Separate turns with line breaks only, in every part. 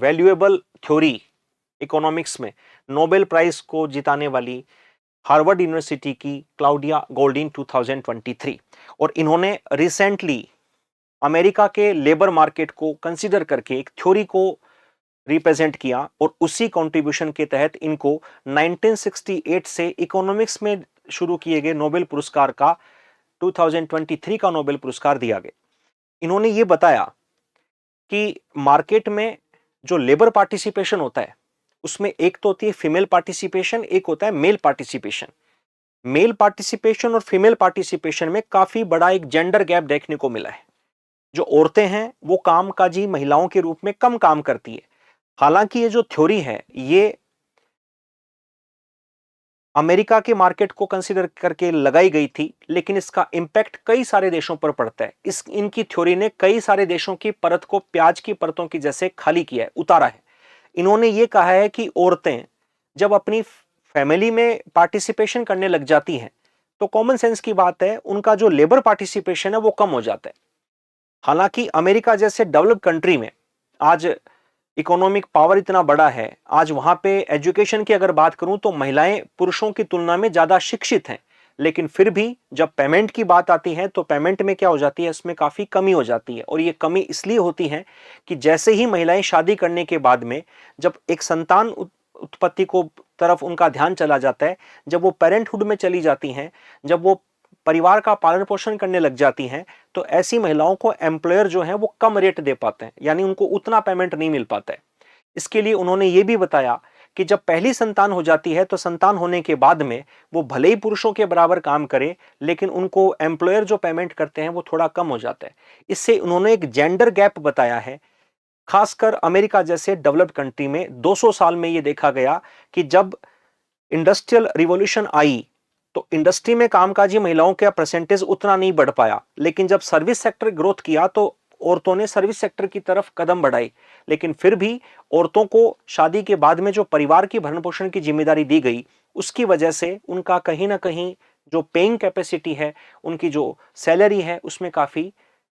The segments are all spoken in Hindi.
वैल्यूएबल थ्योरी इकोनॉमिक्स में नोबेल प्राइज को जिताने वाली हार्वर्ड यूनिवर्सिटी की क्लाउडिया गोल्डिन 2023। और इन्होंने रिसेंटली अमेरिका के लेबर मार्केट को कंसीडर करके एक थ्योरी को रिप्रेजेंट किया और उसी कंट्रीब्यूशन के तहत इनको 1968 से इकोनॉमिक्स में शुरू किए गए नोबेल पुरस्कार का 2023 का नोबेल पुरस्कार दिया गया। इन्होंने ये बताया कि मार्केट में जो लेबर पार्टिसिपेशन होता है उसमें एक तो होती है फीमेल पार्टिसिपेशन, एक होता है मेल पार्टिसिपेशन। मेल पार्टिसिपेशन और फीमेल पार्टिसिपेशन में काफी बड़ा एक जेंडर गैप देखने को मिला है। जो औरतें हैं वो कामकाजी महिलाओं के रूप में कम काम करती है। हालांकि ये जो थ्योरी है ये अमेरिका के मार्केट को कंसीडर करके लगाई गई थी, लेकिन इसका इंपैक्ट कई सारे देशों पर पड़ता है। इनकी थ्योरी ने कई सारे देशों की परत को प्याज की परतों की जैसे खाली किया है, उतारा है। इन्होंने ये कहा है कि औरतें जब अपनी फैमिली में पार्टिसिपेशन करने लग जाती हैं तो कॉमन सेंस की बात है उनका जो लेबर पार्टिसिपेशन है वो कम हो जाता है। हालांकि अमेरिका जैसे डेवलप कंट्री में आज इकोनॉमिक पावर इतना बड़ा है, आज वहां पे एजुकेशन की अगर बात करूं तो महिलाएं पुरुषों की तुलना में ज्यादा शिक्षित हैं, लेकिन फिर भी जब पेमेंट की बात आती है तो पेमेंट में क्या हो जाती है, इसमें काफी कमी हो जाती है। और ये कमी इसलिए होती है कि जैसे ही महिलाएं शादी करने के बाद में जब एक संतान उत्पत्ति को तरफ उनका ध्यान चला जाता है, जब वो पेरेंटहुड में चली जाती हैं, जब वो परिवार का पालन पोषण करने लग जाती हैं, तो ऐसी महिलाओं को एम्प्लॉयर जो है वो कम रेट दे पाते हैं, यानी उनको उतना पेमेंट नहीं मिल पाता है। इसके लिए उन्होंने ये भी बताया कि जब पहली संतान हो जाती है तो संतान होने के बाद में वो भले ही पुरुषों के बराबर काम करे, लेकिन उनको एम्प्लॉयर जो पेमेंट करते हैं वो थोड़ा कम हो जाता है। इससे उन्होंने एक जेंडर गैप बताया है। खासकर अमेरिका जैसे डेवलप्ड कंट्री में 200 साल में ये देखा गया कि जब इंडस्ट्रियल रिवॉल्यूशन आई तो इंडस्ट्री में कामकाजी महिलाओं का परसेंटेज उतना नहीं बढ़ पाया, लेकिन जब सर्विस सेक्टर ग्रोथ किया तो औरतों ने सर्विस सेक्टर की तरफ कदम बढ़ाई। लेकिन फिर भी औरतों को शादी के बाद में जो परिवार की भरण पोषण की जिम्मेदारी दी गई, उसकी वजह से उनका कहीं ना कहीं जो पेइंग कैपेसिटी है, उनकी जो सैलरी है, उसमें काफी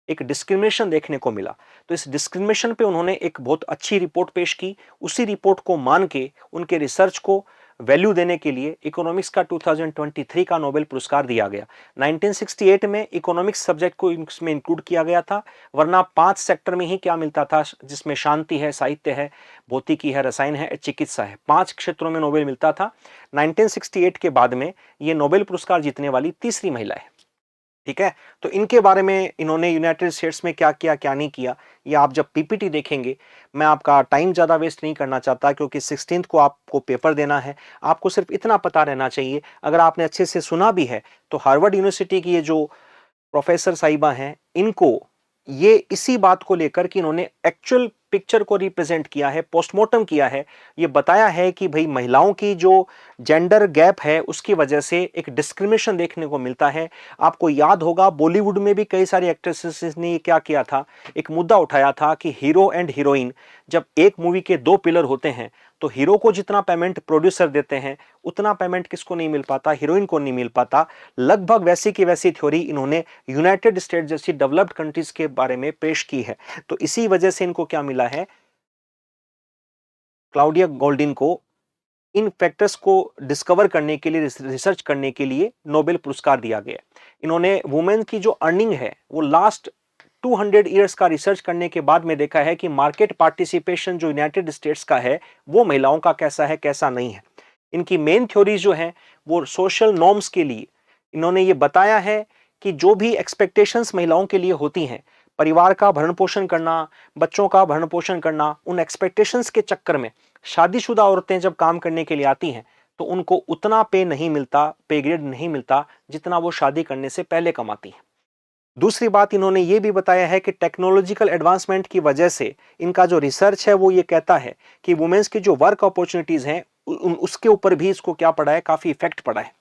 एक डिस्क्रिमिनेशन देखने को मिला। तो इस डिस्क्रिमिनेशन पे उन्होंने एक बहुत अच्छी रिपोर्ट पेश की। उसी रिपोर्ट को मान के उनके रिसर्च को वैल्यू देने के लिए इकोनॉमिक्स का 2023 का नोबेल पुरस्कार दिया गया। 1968 में इकोनॉमिक्स सब्जेक्ट को इसमें इंक्लूड किया गया था, वरना 5 सेक्टर में ही क्या मिलता था, जिसमें शांति है, साहित्य है, भौतिकी है, रसायन है, चिकित्सा है, 5 क्षेत्रों में नोबेल मिलता था। 1968 के बाद में ये नोबेल पुरस्कार जीतने वाली तीसरी महिला है। ठीक है, तो इनके बारे में इन्होंने यूनाइटेड स्टेट्स में क्या किया क्या नहीं किया, ये आप जब पीपीटी देखेंगे, मैं आपका टाइम ज़्यादा वेस्ट नहीं करना चाहता क्योंकि 16 को आपको पेपर देना है। आपको सिर्फ इतना पता रहना चाहिए, अगर आपने अच्छे से सुना भी है तो हार्वर्ड यूनिवर्सिटी की ये जो प्रोफेसर साहिबा हैं, इनको ये इसी बात को लेकर कि इन्होंने एक्चुअल पिक्चर को रिप्रेजेंट किया है, पोस्टमार्टम किया है, ये बताया है कि भाई महिलाओं की जो जेंडर गैप है उसकी वजह से एक डिस्क्रिमिनेशन देखने को मिलता है। आपको याद होगा बॉलीवुड में भी कई सारी एक्ट्रेसेस ने क्या किया था, एक मुद्दा उठाया था कि हीरो एंड हीरोइन, जब एक मूवी के 2 पिलर होते हैं तो हीरो को जितना पेमेंट प्रोड्यूसर देते हैं उतना पेमेंट किसको नहीं मिल पाता, हीरोइन को नहीं मिल पाता। लगभग वैसी की वैसी थ्योरी इन्होंने यूनाइटेड स्टेट्स जैसी डेवलप्ड कंट्रीज के बारे में पेश की है। तो इसी वजह से इनको क्या मिला है, क्लाउडिया गोल्डिन को इन फैक्टर्स को डिस्कवर करने के लिए, रिसर्च करने के लिए नोबेल पुरस्कार दिया गया। इन्होंने वुमेन की जो अर्निंग है वो लास्ट 200 इयर्स का रिसर्च करने के बाद में देखा है कि मार्केट पार्टिसिपेशन जो यूनाइटेड स्टेट्स का है वो महिलाओं का कैसा है कैसा नहीं है। इनकी मेन थ्योरीज जो है वो सोशल नॉर्म्स के लिए इन्होंने ये बताया है कि जो भी एक्सपेक्टेशंस महिलाओं के लिए होती हैं, परिवार का भरण पोषण करना, बच्चों का भरण पोषण करना, उन एक्सपेक्टेशंस के चक्कर में शादीशुदा औरतें जब काम करने के लिए आती हैं तो उनको उतना पे नहीं मिलता, पे ग्रेड नहीं मिलता जितना वो शादी करने से पहले कमाती हैं। दूसरी बात इन्होंने ये भी बताया है कि टेक्नोलॉजिकल एडवांसमेंट की वजह से इनका जो रिसर्च है वो ये कहता है कि वुमेन्स की जो वर्क अपॉर्चुनिटीज हैं उसके ऊपर भी इसको क्या पड़ा है, काफी इफेक्ट पड़ा है।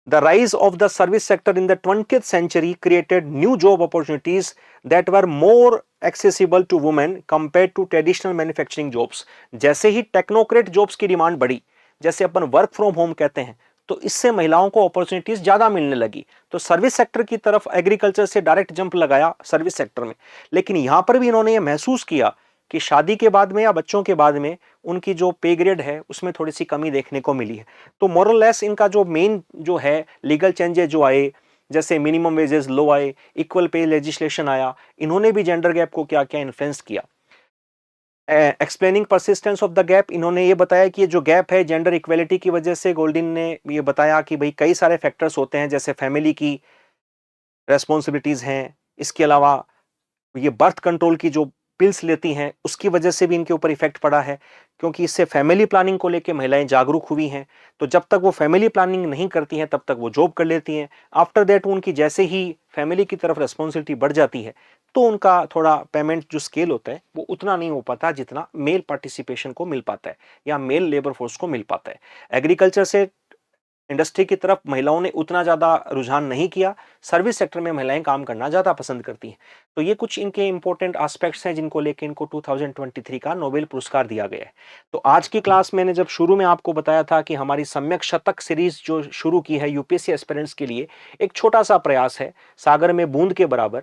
The rise of the service sector in the 20th century created new job opportunities that were more accessible to women compared to traditional manufacturing jobs। जैसे ही टेक्नोक्रेट जॉब्स की डिमांड बढ़ी, जैसे अपन वर्क फ्रॉम होम कहते हैं, तो इससे महिलाओं को अपॉर्चुनिटीज ज्यादा मिलने लगी। तो सर्विस सेक्टर की तरफ एग्रीकल्चर से डायरेक्ट जंप लगाया सर्विस सेक्टर में। लेकिन यहां पर भी इन्होंने ये महसूस किया कि शादी के बाद में या बच्चों के बाद में उनकी जो पे ग्रेड है उसमें थोड़ी सी कमी देखने को मिली है। तो मोरल लेस इनका जो मेन जो है लीगल चेंजेस जो आए, जैसे मिनिमम वेजेस लो आए, इक्वल पे लेजिस्लेशन आया, इन्होंने भी जेंडर गैप को क्या क्या इन्फ्लुएंस किया। Explaining persistence of the gap, इन्होंने ये बताया कि ये जो गैप है जेंडर इक्वेलिटी की वजह से, गोल्डिन ने ये बताया कि भाई कई सारे फैक्टर्स होते हैं, जैसे फैमिली की रेस्पॉन्सिबिलिटीज हैं, इसके अलावा ये बर्थ कंट्रोल की जो पिल्स लेती हैं उसकी वजह से भी इनके ऊपर इफेक्ट पड़ा है, क्योंकि इससे फैमिली प्लानिंग को लेकर महिलाएं जागरूक हुई हैं। तो जब तक वो फैमिली प्लानिंग नहीं करती हैं तब तक वो जॉब कर लेती हैं। आफ्टर दैट उनकी जैसे ही फैमिली की तरफ रेस्पॉन्सिबिलिटी बढ़ जाती है तो उनका थोड़ा पेमेंट जो स्केल होता है वो उतना नहीं हो पाता जितना मेल पार्टिसिपेशन को मिल पाता है या मेल लेबर फोर्स को मिल पाता है। एग्रीकल्चर से इंडस्ट्री की तरफ महिलाओं ने उतना ज़्यादा रुझान नहीं किया, सर्विस सेक्टर में महिलाएं काम करना ज़्यादा पसंद करती हैं। तो ये कुछ इनके इंपॉर्टेंट एस्पेक्ट्स हैं जिनको लेकर इनको 2023 का नोबेल पुरस्कार दिया गया है। तो आज की क्लास मैंने जब शुरू में आपको बताया था कि हमारी सम्यक शतक सीरीज जो शुरू की है यूपीएससी एस्पिरेंट्स के लिए, एक छोटा सा प्रयास है, सागर में बूंद के बराबर,